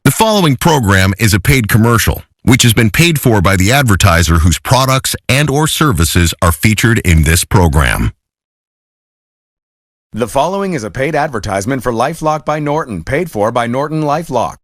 The following program is a paid commercial, which has been paid for by the advertiser whose products and/or services are featured in this program. The following is a paid advertisement for LifeLock by Norton, paid for by Norton LifeLock.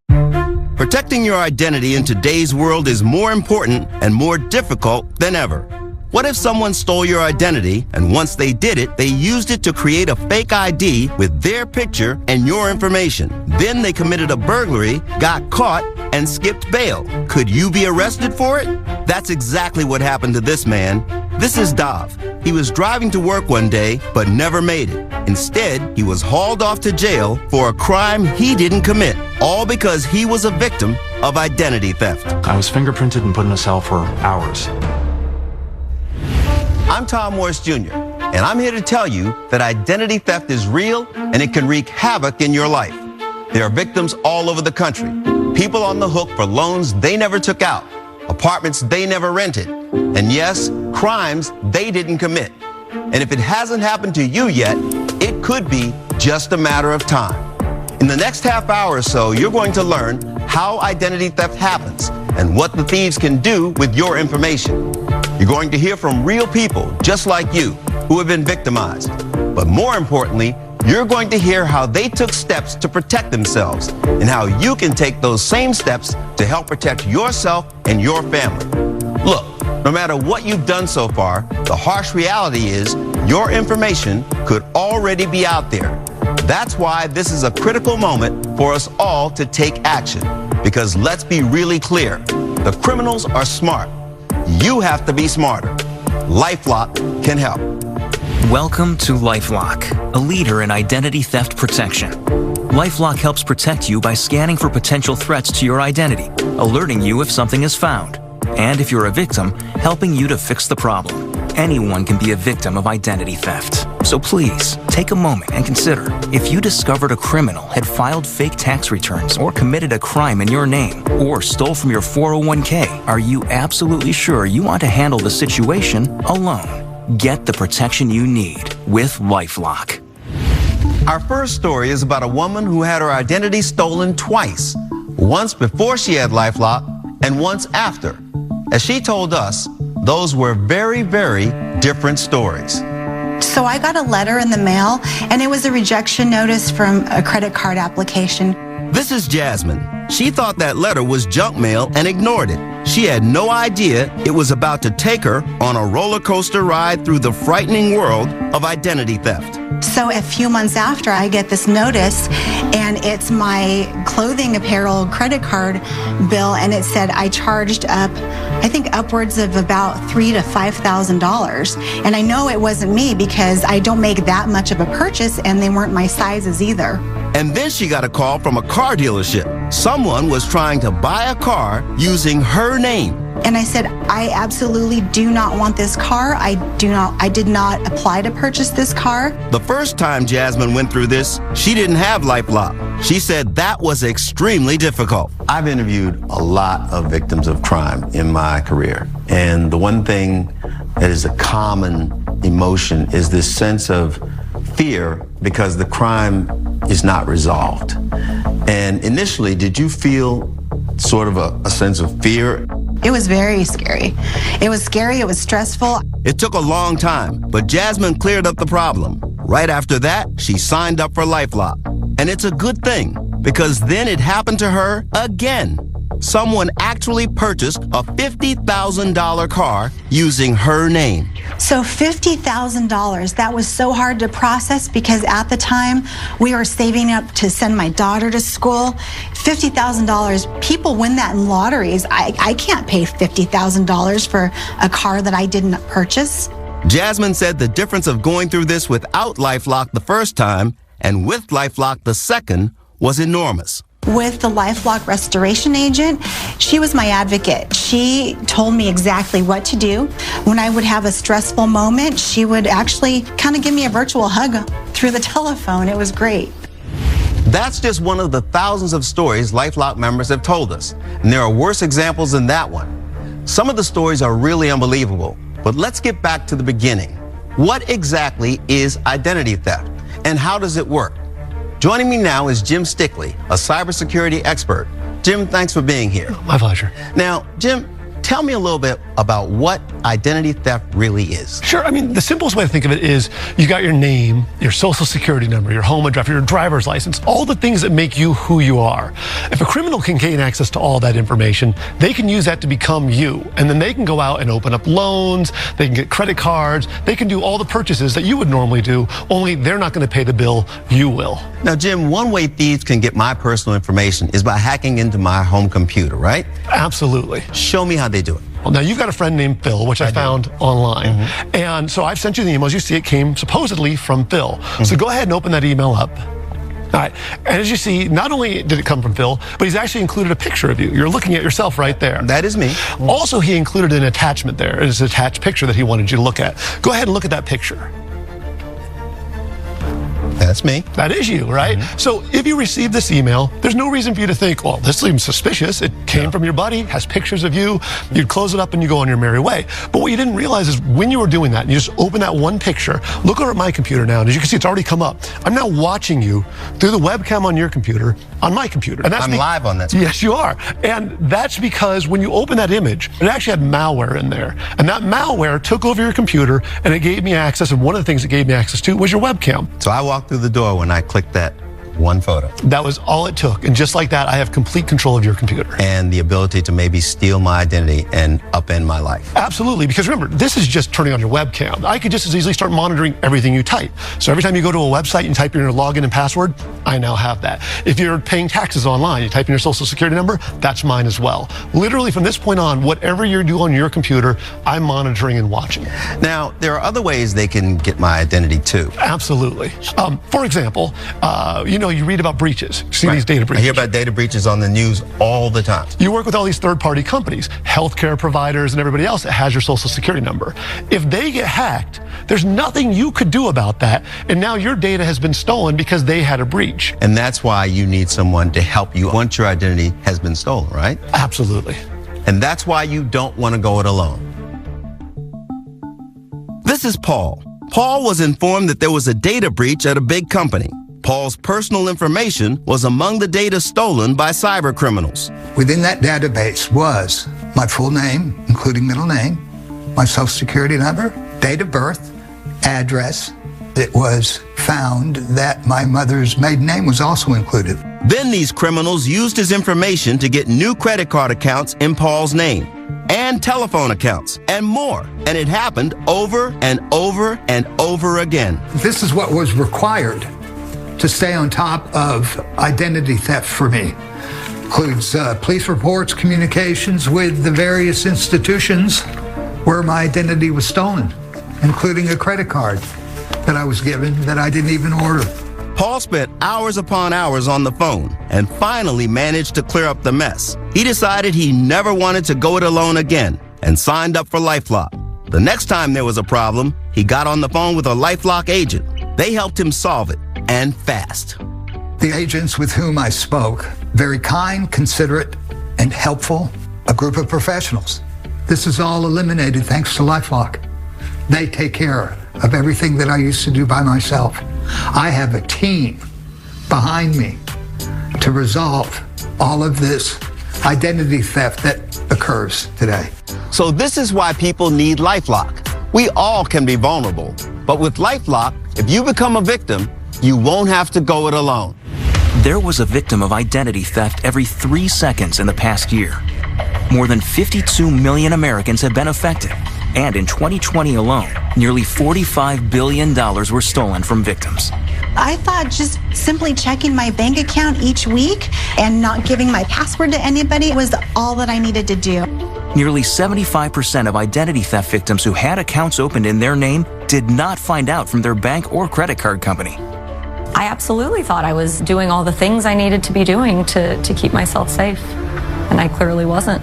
Protecting your identity in today's world is more important and more difficult than ever. What if someone stole your identity, and once they did it, they used it to create a fake ID with their picture and your information? Then they committed a burglary, got caught, and skipped bail. Could you be arrested for it? That's exactly what happened to this man. This is Dov. He was driving to work one day, but never made it. Instead, he was hauled off to jail for a crime he didn't commit, all because he was a victim of identity theft. I was fingerprinted and put in a cell for hours. I'm Tom Morris Jr., and I'm here to tell you that identity theft is real and it can wreak havoc in your life. There are victims all over the country, people on the hook for loans they never took out, apartments they never rented, and yes, crimes they didn't commit. And if it hasn't happened to you yet, it could be just a matter of time. In the next half hour or so, you're going to learn how identity theft happens and what the thieves can do with your information. You're going to hear from real people just like you who have been victimized. But more importantly, you're going to hear how they took steps to protect themselves and how you can take those same steps to help protect yourself and your family. Look, no matter what you've done so far, the harsh reality is your information could already be out there. That's why this is a critical moment for us all to take action. Because let's be really clear, the criminals are smart. You have to be smarter. LifeLock can help. Welcome to LifeLock, a leader in identity theft protection. LifeLock helps protect you by scanning for potential threats to your identity, alerting you if something is found, and if you're a victim, helping you to fix the problem. Anyone can be a victim of identity theft. So please, take a moment and consider, if you discovered a criminal had filed fake tax returns or committed a crime in your name or stole from your 401k, are you absolutely sure you want to handle the situation alone? Get the protection you need with LifeLock. Our first story is about a woman who had her identity stolen twice. Once before she had LifeLock and once after. As she told us, those were very, very different stories. So I got a letter in the mail, and it was a rejection notice from a credit card application. This is Jasmine. She thought that letter was junk mail and ignored it. She had no idea it was about to take her on a roller coaster ride through the frightening world of identity theft. So a few months after, I get this notice, and it's my clothing apparel credit card bill, and it said I charged up, I think upwards of about $3,000 to $5,000. And I know it wasn't me because I don't make that much of a purchase, and they weren't my sizes either. And then she got a call from a car dealership. Someone was trying to buy a car using her name. And I said, I absolutely do not want this car. I did not apply to purchase this car. The first time Jasmine went through this, she didn't have LifeLock. She said that was extremely difficult. I've interviewed a lot of victims of crime in my career. And the one thing that is a common emotion is this sense of fear because the crime is not resolved. And initially, did you feel sort of a sense of fear? It was very scary. It was scary, it was stressful. It took a long time, but Jasmine cleared up the problem. Right after that, she signed up for LifeLock. And it's a good thing, because then it happened to her again. Someone actually purchased a $50,000 car using her name. So $50,000, that was so hard to process because at the time we were saving up to send my daughter to school. $50,000, people win that in lotteries. I can't pay $50,000 for a car that I didn't purchase. Jasmine said the difference of going through this without LifeLock the first time and with LifeLock the second was enormous. With the LifeLock restoration agent, she was my advocate. She told me exactly what to do. When I would have a stressful moment, she would actually kind of give me a virtual hug through the telephone. It was great. That's just one of the thousands of stories LifeLock members have told us, and there are worse examples than that one. Some of the stories are really unbelievable, but let's get back to the beginning. What exactly is identity theft, and how does it work? Joining me now is Jim Stickley, a cybersecurity expert. Jim, thanks for being here. My pleasure. Now, Jim, tell me a little bit about what identity theft really is. Sure. I mean, the simplest way to think of it is you got your name, your social security number, your home address, your driver's license, all the things that make you who you are. If a criminal can gain access to all that information, they can use that to become you. And then they can go out and open up loans, they can get credit cards, they can do all the purchases that you would normally do, only they're not going to pay the bill, you will. Now, Jim, one way thieves can get my personal information is by hacking into my home computer, right? Absolutely. Show me how they do it. Well, now you've got a friend named Phil, which I found online. And so I've sent you the email. As you see, it came supposedly from Phil. So go ahead and open that email up. All right. And as you see, not only did it come from Phil, but he's actually included a picture of you. You're looking at yourself right there. That is me. Also, he included an attachment there. It's an attached picture that he wanted you to look at. Go ahead and look at that picture. That's me. That is you, right? So if you receive this email, there's no reason for you to think, well, this seems suspicious. It came from your buddy, has pictures of you. You'd close it up and you go on your merry way. But what you didn't realize is when you were doing that, and you just open that one picture, look over at my computer now, and as you can see, it's already come up. I'm now watching you through the webcam on your computer, on my computer. And that's I'm live on that. Yes, you are. And that's because when you open that image, it actually had malware in there. And that malware took over your computer, and it gave me access, and one of the things it gave me access to was your webcam. So I walked through the door when I clicked that one photo. That was all it took. And just like that, I have complete control of your computer. And the ability to maybe steal my identity and upend my life. Absolutely, because remember, this is just turning on your webcam. I could just as easily start monitoring everything you type. So every time you go to a website and type in your login and password, I now have that. If you're paying taxes online, you type in your social security number, that's mine as well. Literally from this point on, whatever you do on your computer, I'm monitoring and watching. Now, there are other ways they can get my identity too. Absolutely. For example, you read about breaches. See these data breaches. I hear about data breaches on the news all the time. You work with all these third-party companies, healthcare providers and everybody else that has your social security number. If they get hacked, there's nothing you could do about that. And now your data has been stolen because they had a breach. And that's why you need someone to help you once your identity has been stolen, right? Absolutely. And that's why you don't want to go it alone. This is Paul. Paul was informed that there was a data breach at a big company. Paul's personal information was among the data stolen by cyber criminals. Within that database was my full name, including middle name, my social security number, date of birth, address. It was found that my mother's maiden name was also included. Then these criminals used his information to get new credit card accounts in Paul's name, and telephone accounts, and more. And it happened over and over and over again. This is what was required to stay on top of identity theft for me. Includes police reports, communications with the various institutions where my identity was stolen, including a credit card that I was given that I didn't even order. Paul spent hours upon hours on the phone and finally managed to clear up the mess. He decided he never wanted to go it alone again and signed up for LifeLock. The next time there was a problem, he got on the phone with a LifeLock agent. They helped him solve it, and fast. The agents with whom I spoke, very kind, considerate, and helpful, a group of professionals. This is all eliminated thanks to LifeLock. They take care of everything that I used to do by myself. I have a team behind me to resolve all of this identity theft that occurs today. So this is why people need LifeLock. We all can be vulnerable, but with LifeLock, if you become a victim, you won't have to go it alone. There was a victim of identity theft every 3 seconds in the past year. More than 52 million Americans have been affected. And in 2020 alone, nearly $45 billion were stolen from victims. I thought just simply checking my bank account each week and not giving my password to anybody was all that I needed to do. Nearly 75% of identity theft victims who had accounts opened in their name did not find out from their bank or credit card company. I absolutely thought I was doing all the things I needed to be doing to keep myself safe, and I clearly wasn't.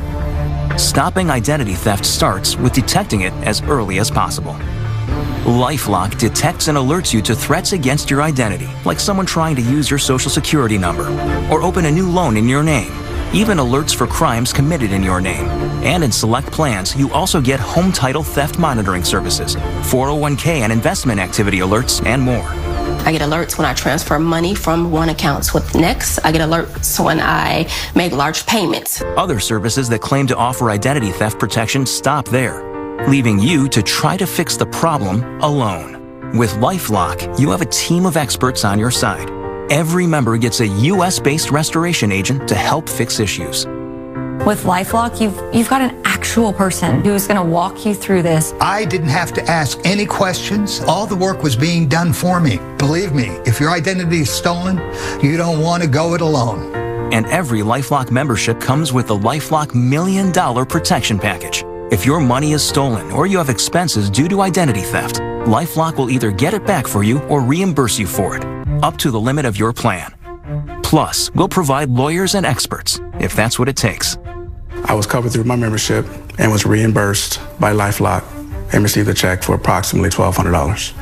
Stopping identity theft starts with detecting it as early as possible. LifeLock detects and alerts you to threats against your identity, like someone trying to use your social security number or open a new loan in your name. Even alerts for crimes committed in your name. And in select plans, you also get home title theft monitoring services, 401k and investment activity alerts, and more. I get alerts when I transfer money from one account to the next. I get alerts when I make large payments. Other services that claim to offer identity theft protection stop there, leaving you to try to fix the problem alone. With LifeLock, you have a team of experts on your side. Every member gets a U.S.-based restoration agent to help fix issues. With LifeLock, you've got an actual person who's going to walk you through this. I didn't have to ask any questions. All the work was being done for me. Believe me, if your identity is stolen, you don't want to go it alone. And every LifeLock membership comes with the LifeLock $1 Million Protection Package. If your money is stolen or you have expenses due to identity theft, LifeLock will either get it back for you or reimburse you for it, up to the limit of your plan. Plus, we'll provide lawyers and experts, if that's what it takes. I was covered through my membership and was reimbursed by LifeLock and received a check for approximately $1,200.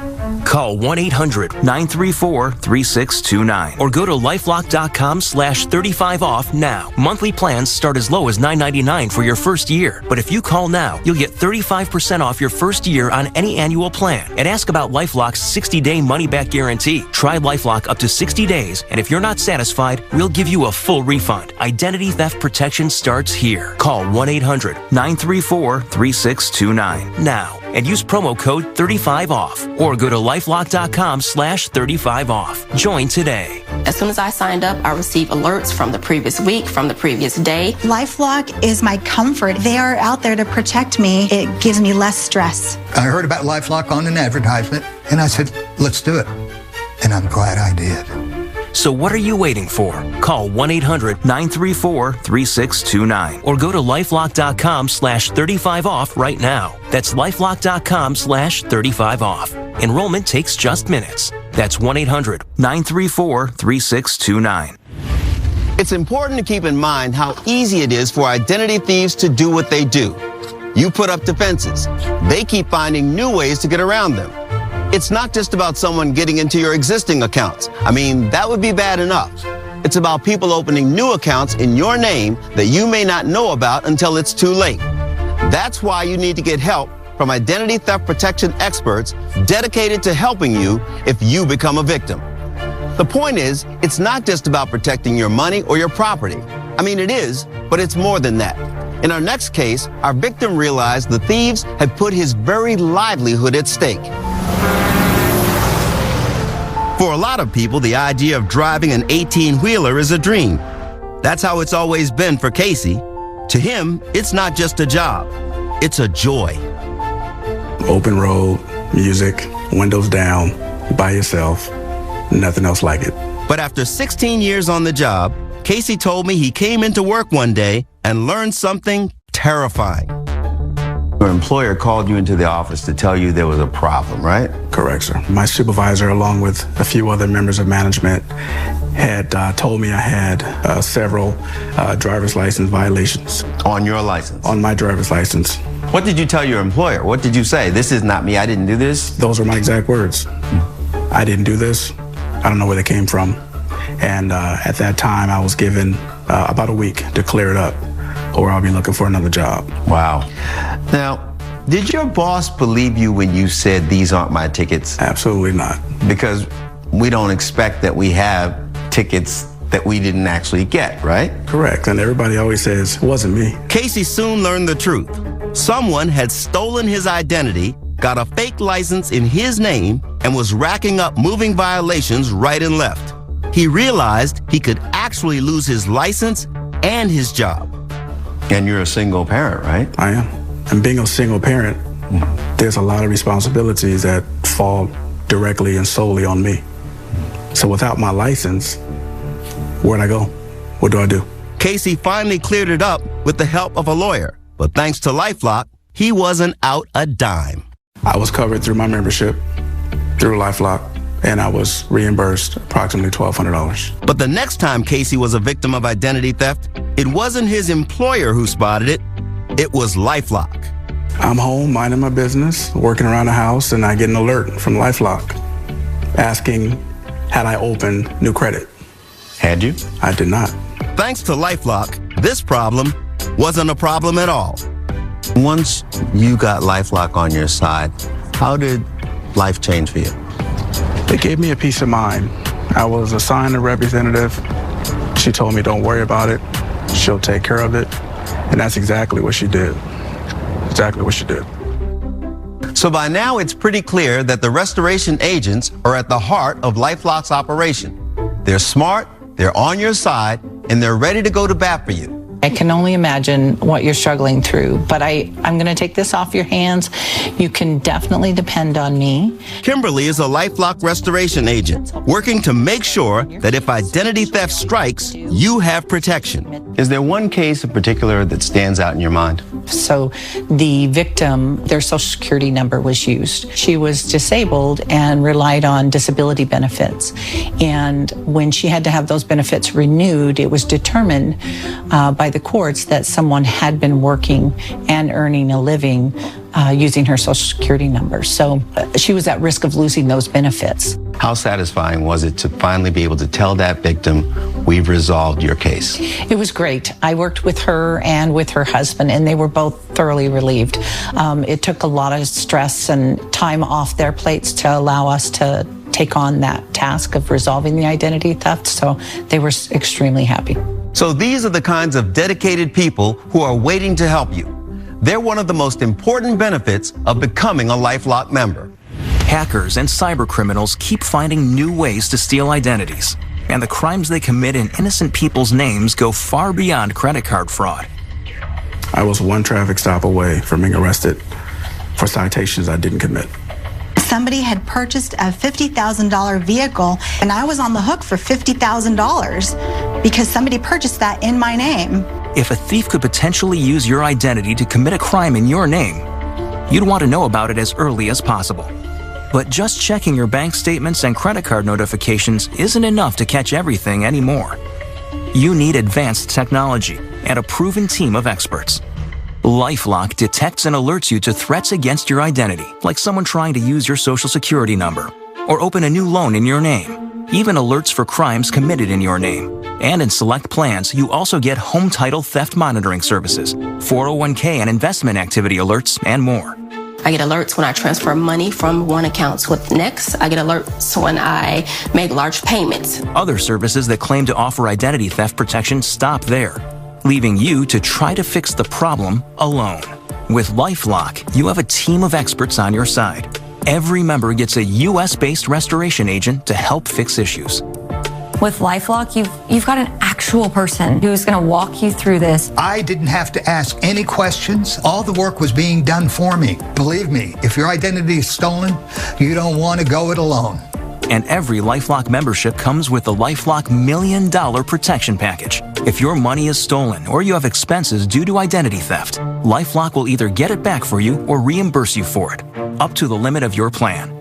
Call 1-800-934-3629 or go to lifelock.com/35off now. Monthly plans start as low as $9.99 for your first year. But if you call now, you'll get 35% off your first year on any annual plan. And ask about LifeLock's 60-day money-back guarantee. Try LifeLock up to 60 days, and if you're not satisfied, we'll give you a full refund. Identity theft protection starts here. Call 1-800-934-3629 now and use promo code 35OFF or go to lifelock.com/35off. Join today. As soon as I signed up, I received alerts from the previous week, from the previous day. LifeLock is my comfort. They are out there to protect me. It gives me less stress. I heard about LifeLock on an advertisement, and I said, let's do it. And I'm glad I did. So what are you waiting for? Call 1-800-934-3629 or go to lifelock.com/35off right now. That's lifelock.com/35off. Enrollment takes just minutes. That's 1-800-934-3629. It's important to keep in mind how easy it is for identity thieves to do what they do. You put up defenses. They keep finding new ways to get around them. It's not just about someone getting into your existing accounts. I mean, that would be bad enough. It's about people opening new accounts in your name that you may not know about until it's too late. That's why you need to get help from identity theft protection experts dedicated to helping you if you become a victim. The point is, it's not just about protecting your money or your property. I mean, it is, but it's more than that. In our next case, our victim realized the thieves had put his very livelihood at stake. For a lot of people, the idea of driving an 18-wheeler is a dream. That's how it's always been for Casey. To him, it's not just a job, it's a joy. Open road, music, windows down, by yourself, nothing else like it. But after 16 years on the job, Casey told me he came into work one day and learned something terrifying. Your employer called you into the office to tell you there was a problem, right? Correct, sir. My supervisor, along with a few other members of management, had told me I had several driver's license violations. On your license? On my driver's license. What did you tell your employer? What did you say? This is not me, I didn't do this? Those were my exact words. I didn't do this. I don't know where they came from. And at that time, I was given about a week to clear it up, or I'll be looking for another job. Wow. Now, did your boss believe you when you said these aren't my tickets? Absolutely not. Because we don't expect that we have tickets that we didn't actually get, right? Correct. And everybody always says, it wasn't me. Casey soon learned the truth. Someone had stolen his identity, got a fake license in his name, and was racking up moving violations right and left. He realized he could actually lose his license and his job. And you're a single parent, right? I am. And being a single parent, there's a lot of responsibilities that fall directly and solely on me. So without my license, where'd I go? What do I do? Casey finally cleared it up with the help of a lawyer. But thanks to LifeLock, he wasn't out a dime. I was covered through my membership, through LifeLock, and I was reimbursed approximately $1,200. But the next time Casey was a victim of identity theft, it wasn't his employer who spotted it. It was LifeLock. I'm home minding my business, working around the house, and I get an alert from LifeLock asking, had I opened new credit? Had you? I did not. Thanks to LifeLock, this problem wasn't a problem at all. Once you got LifeLock on your side, how did life change for you? It gave me a peace of mind. I was assigned a representative. She told me, don't worry about it. She'll take care of it. And that's exactly what she did. Exactly what she did. So by now, it's pretty clear that the restoration agents are at the heart of LifeLock's operation. They're smart, they're on your side, and they're ready to go to bat for you. I can only imagine what you're struggling through, but I'm going to take this off your hands. You can definitely depend on me. Kimberly is a LifeLock restoration agent, working to make sure that if identity theft strikes, you have protection. Is there one case in particular that stands out in your mind? So the victim, their social security number was used. She was disabled and relied on disability benefits. And when she had to have those benefits renewed, it was determined by the courts that someone had been working and earning a living using her social security number. So she was at risk of losing those benefits. How satisfying was it to finally be able to tell that victim, we've resolved your case? It was great. I worked with her and with her husband, and they were both thoroughly relieved. It took a lot of stress and time off their plates to allow us to take on that task of resolving the identity theft, so they were extremely happy. So these are the kinds of dedicated people who are waiting to help you. They're one of the most important benefits of becoming a LifeLock member. Hackers and cyber criminals keep finding new ways to steal identities, and the crimes they commit in innocent people's names go far beyond credit card fraud. I was one traffic stop away from being arrested for citations I didn't commit. Somebody had purchased a $50,000 vehicle, and I was on the hook for $50,000 because somebody purchased that in my name. If a thief could potentially use your identity to commit a crime in your name, you'd want to know about it as early as possible. But just checking your bank statements and credit card notifications isn't enough to catch everything anymore. You need advanced technology and a proven team of experts. LifeLock detects and alerts you to threats against your identity, like someone trying to use your social security number or open a new loan in your name, even alerts for crimes committed in your name. And in select plans, you also get home title theft monitoring services, 401k and investment activity alerts, and more. I get alerts when I transfer money from one account to the next. I get alerts when I make large payments. Other services that claim to offer identity theft protection stop there, leaving you to try to fix the problem alone. With LifeLock, you have a team of experts on your side. Every member gets a US-based restoration agent to help fix issues. With LifeLock, you've got an actual person who's going to walk you through this. I didn't have to ask any questions. All the work was being done for me. Believe me, if your identity is stolen, you don't want to go it alone. And every LifeLock membership comes with the LifeLock $1 Million Protection Package. If your money is stolen or you have expenses due to identity theft, LifeLock will either get it back for you or reimburse you for it, up to the limit of your plan.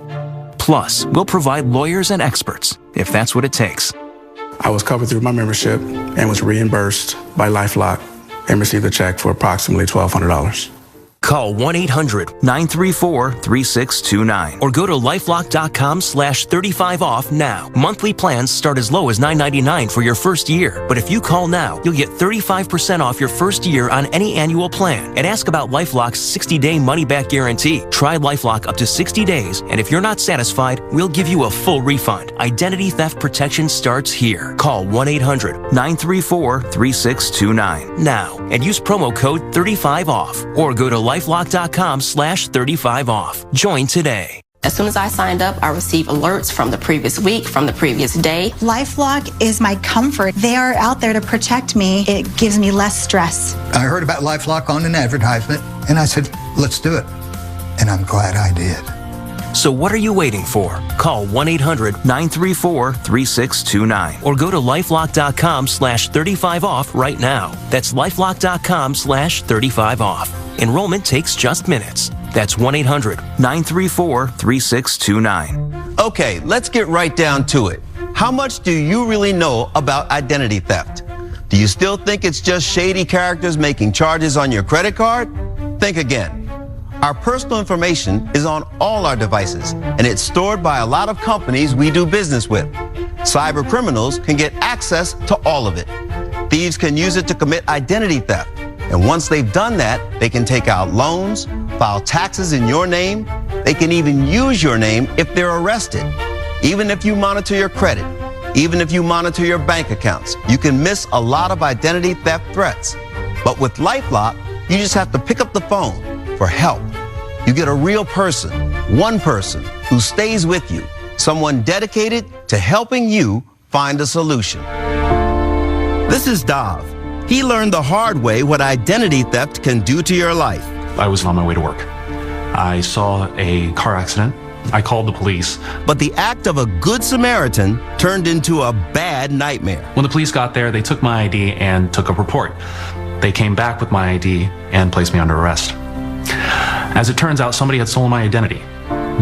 Plus, we'll provide lawyers and experts, if that's what it takes. I was covered through my membership and was reimbursed by LifeLock and received a check for approximately $1,200. Call 1-800-934-3629 or go to lifelock.com/35off now. Monthly plans start as low as $9.99 for your first year. But if you call now, you'll get 35% off your first year on any annual plan. And ask about LifeLock's 60-day money-back guarantee. Try LifeLock up to 60 days, and if you're not satisfied, we'll give you a full refund. Identity theft protection starts here. Call 1-800-934-3629 now and use promo code 35off or go to lifelock.com/35off. Join today. As soon as I signed up, I received alerts from the previous week, from the previous day. LifeLock is my comfort. They are out there to protect me. It gives me less stress. I heard about LifeLock on an advertisement, and I said, let's do it. And I'm glad I did. So what are you waiting for? Call 1-800-934-3629 or go to lifelock.com/35off right now. That's lifelock.com/35off. Enrollment takes just minutes. That's 1-800-934-3629. Okay, let's get right down to it. How much do you really know about identity theft? Do you still think it's just shady characters making charges on your credit card? Think again. Our personal information is on all our devices, and it's stored by a lot of companies we do business with. Cyber criminals can get access to all of it. Thieves can use it to commit identity theft. And once they've done that, they can take out loans, file taxes in your name. They can even use your name if they're arrested. Even if you monitor your credit, even if you monitor your bank accounts, you can miss a lot of identity theft threats. But with LifeLock, you just have to pick up the phone for help. You get a real person, one person who stays with you, someone dedicated to helping you find a solution. This is Dov. He learned the hard way what identity theft can do to your life. I was on my way to work. I saw a car accident. I called the police. But the act of a good Samaritan turned into a bad nightmare. When the police got there, they took my ID and took a report. They came back with my ID and placed me under arrest. As it turns out, somebody had stolen my identity.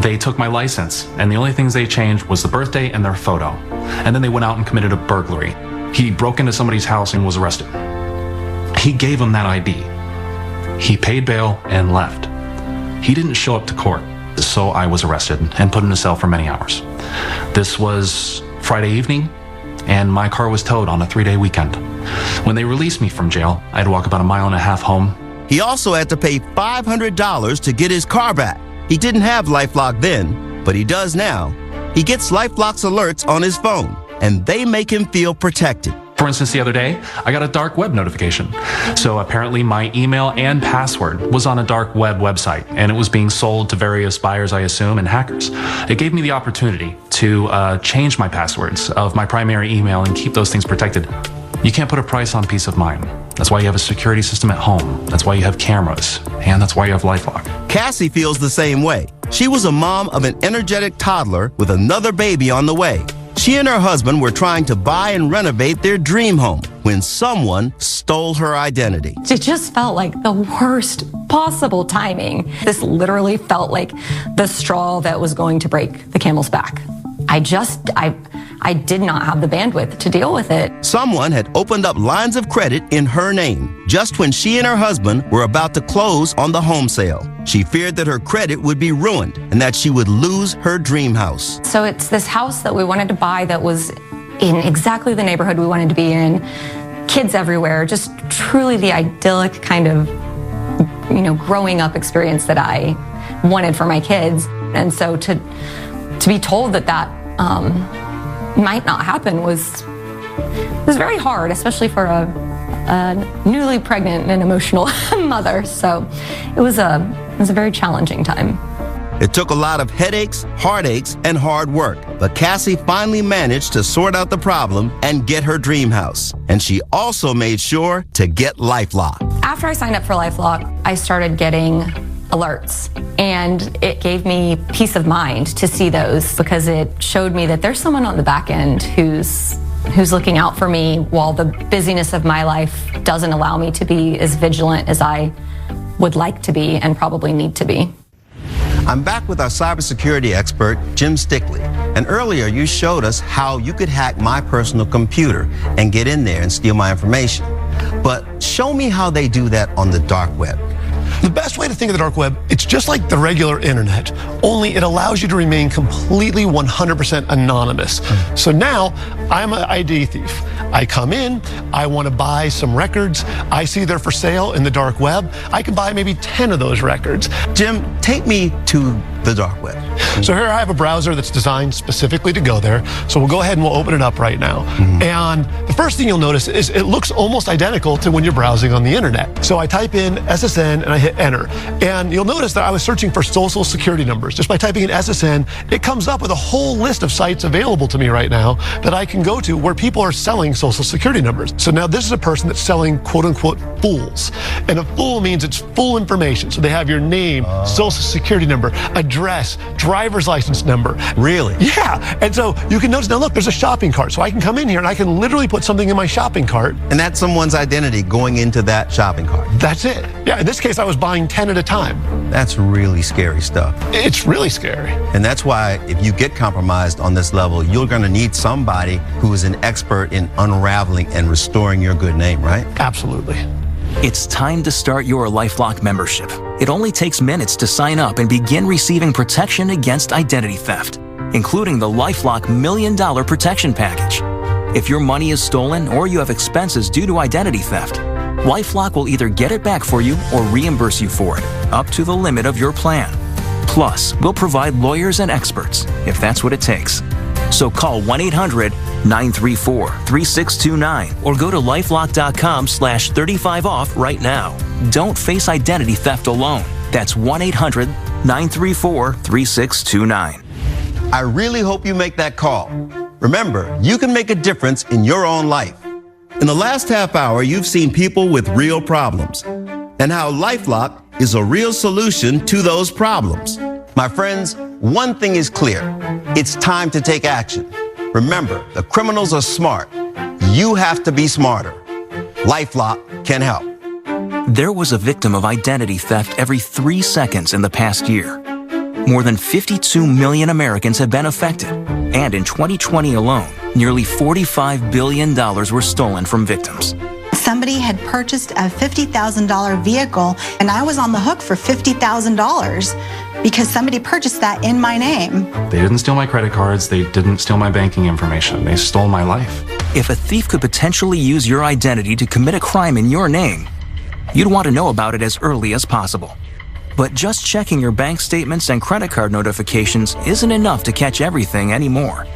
They took my license, and the only things they changed was the birthday and their photo. And then they went out and committed a burglary. He broke into somebody's house and was arrested. He gave him that ID. He paid bail and left. He didn't show up to court, so I was arrested and put in a cell for many hours. This was Friday evening, and my car was towed on a 3-day weekend. When they released me from jail, I had to walk about 1.5 miles home. He also had to pay $500 to get his car back. He didn't have LifeLock then, but he does now. He gets LifeLock's alerts on his phone, and they make him feel protected. For instance, the other day, I got a dark web notification. So apparently my email and password was on a dark web website, and it was being sold to various buyers, I assume, and hackers. It gave me the opportunity to change my passwords of my primary email and keep those things protected. You can't put a price on peace of mind. That's why you have a security system at home. That's why you have cameras. And that's why you have LifeLock. Cassie feels the same way. She was a mom of an energetic toddler with another baby on the way. She and her husband were trying to buy and renovate their dream home when someone stole her identity. It just felt like the worst possible timing. This literally felt like the straw that was going to break the camel's back. I did not have the bandwidth to deal with it. Someone had opened up lines of credit in her name just when she and her husband were about to close on the home sale. She feared that her credit would be ruined and that she would lose her dream house. So it's this house that we wanted to buy that was in exactly the neighborhood we wanted to be in, kids everywhere, just truly the idyllic kind of, growing up experience that I wanted for my kids. And so to be told that might not happen was very hard, especially for a newly pregnant and emotional mother. So it was a very challenging time. It took a lot of headaches, heartaches, and hard work, but Cassie finally managed to sort out the problem and get her dream house. And she also made sure to get LifeLock. After I signed up for LifeLock, I started getting alerts, and it gave me peace of mind to see those because it showed me that there's someone on the back end who's looking out for me while the busyness of my life doesn't allow me to be as vigilant as I would like to be and probably need to be. I'm back with our cybersecurity expert, Jim Stickley. And earlier you showed us how you could hack my personal computer and get in there and steal my information. But show me how they do that on the dark web. The best way to think of the dark web, it's just like the regular internet, only it allows you to remain completely 100% anonymous. So now I'm an ID thief. I come in, I want to buy some records. I see they're for sale in the dark web. I can buy maybe 10 of those records. Jim, take me to the dark web. So here I have a browser that's designed specifically to go there. So we'll go ahead and we'll open it up right now. And the first thing you'll notice is it looks almost identical to when you're browsing on the internet. So I type in SSN and I hit enter. And you'll notice that I was searching for social security numbers. Just by typing in SSN, it comes up with a whole list of sites available to me right now that I can go to where people are selling social security numbers. So now this is a person that's selling quote unquote fools. And a fool means it's full information. So they have your name, social security number, address, driver's license number. Really? Yeah. And so you can notice, now look, there's a shopping cart. So I can come in here and I can literally put something in my shopping cart. And that's someone's identity going into that shopping cart. That's it. Yeah, in this case, I was buying 10 at a time. That's really scary stuff. It's really scary. And that's why if you get compromised on this level, you're going to need somebody who is an expert in unraveling and restoring your good name, right? Absolutely. It's time to start your LifeLock membership. It only takes minutes to sign up and begin receiving protection against identity theft, including the LifeLock $1 Million Protection Package. If your money is stolen or you have expenses due to identity theft, LifeLock will either get it back for you or reimburse you for it, up to the limit of your plan. Plus, we'll provide lawyers and experts, if that's what it takes. So call 1-800-934-3629 or go to lifelock.com/35off right now. Don't face identity theft alone. That's 1-800-934-3629. I really hope you make that call. Remember, you can make a difference in your own life. In the last half hour, you've seen people with real problems and how LifeLock is a real solution to those problems. My friends, one thing is clear. It's time to take action. Remember, the criminals are smart. You have to be smarter. LifeLock can help. There was a victim of identity theft every 3 seconds in the past year. More than 52 million Americans have been affected. And in 2020 alone, nearly $45 billion were stolen from victims. Somebody had purchased a $50,000 vehicle, and I was on the hook for $50,000 because somebody purchased that in my name. They didn't steal my credit cards. They didn't steal my banking information. They stole my life. If a thief could potentially use your identity to commit a crime in your name, you'd want to know about it as early as possible. But just checking your bank statements and credit card notifications isn't enough to catch everything anymore.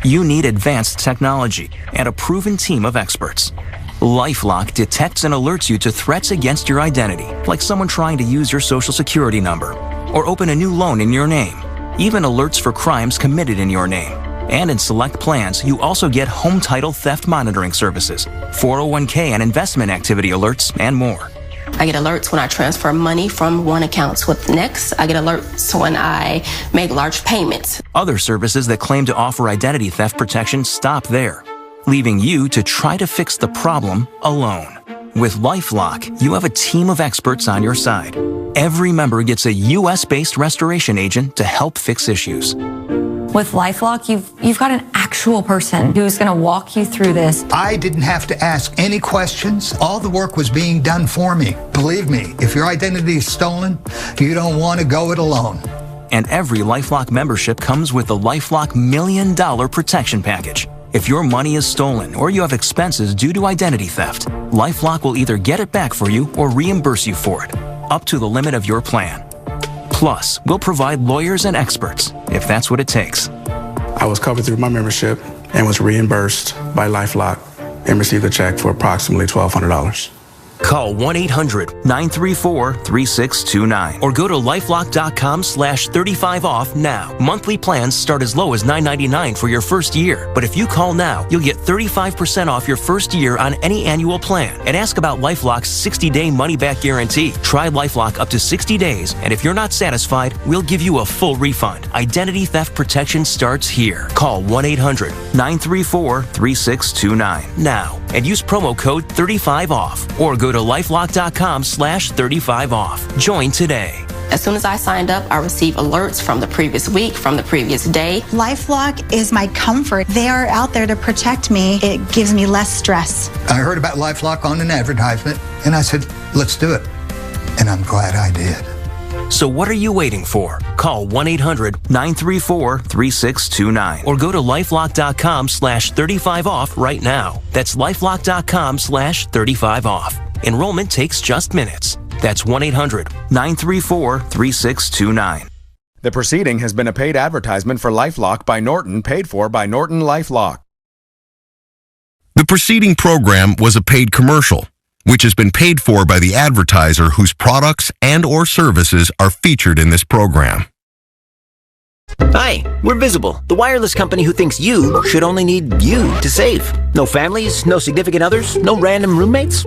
You need advanced technology and a proven team of experts. LifeLock detects and alerts you to threats against your identity, like someone trying to use your social security number or open a new loan in your name, even alerts for crimes committed in your name. And in select plans, you also get home title theft monitoring services, 401k and investment activity alerts, and more. I get alerts when I transfer money from one account to the next. I get alerts when I make large payments. Other services that claim to offer identity theft protection stop there, leaving you to try to fix the problem alone. With LifeLock, you have a team of experts on your side. Every member gets a U.S.-based restoration agent to help fix issues. With LifeLock, you've got an actual person who's going to walk you through this. I didn't have to ask any questions. All the work was being done for me. Believe me, if your identity is stolen, you don't want to go it alone. And every LifeLock membership comes with the LifeLock $1 Million Protection Package. If your money is stolen or you have expenses due to identity theft, LifeLock will either get it back for you or reimburse you for it, up to the limit of your plan. Plus, we'll provide lawyers and experts, if that's what it takes. I was covered through my membership and was reimbursed by LifeLock and received a check for approximately $1,200. Call 1-800-934-3629 or go to lifelock.com/35off now. Monthly plans start as low as $9.99 for your first year. But if you call now, you'll get 35% off your first year on any annual plan. And ask about LifeLock's 60-day money-back guarantee. Try LifeLock up to 60 days, and if you're not satisfied, we'll give you a full refund. Identity theft protection starts here. Call 1-800-934-3629 now and use promo code 35off or go to lifelock.com/35off. Join today. As soon as I signed up, I received alerts from the previous week, from the previous day. LifeLock is my comfort. They are out there to protect me. It gives me less stress. I heard about LifeLock on an advertisement, and I said, let's do it. And I'm glad I did. So what are you waiting for? Call 1-800-934-3629 or go to lifelock.com/35off right now. That's lifelock.com/35off. Enrollment takes just minutes. That's 1-800-934-3629. The proceeding has been a paid advertisement for LifeLock by Norton, paid for by Norton LifeLock. The preceding program was a paid commercial, which has been paid for by the advertiser whose products and or services are featured in this program. Hi, we're Visible, the wireless company who thinks you should only need you to save. No families, no significant others, no random roommates.